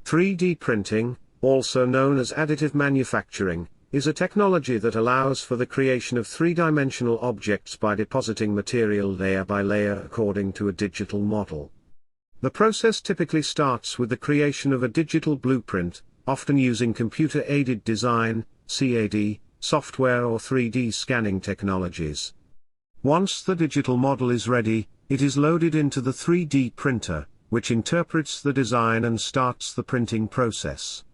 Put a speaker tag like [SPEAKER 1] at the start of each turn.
[SPEAKER 1] 3D printing, also known as additive manufacturing, is a technology that allows for the creation of three-dimensional objects by depositing material layer by layer according to a digital model. The process typically starts with the creation of a digital blueprint, often using computer-aided design, CAD, software or 3D scanning technologies. Once the digital model is ready, it is loaded into the 3D printer, which interprets the design and starts the printing process.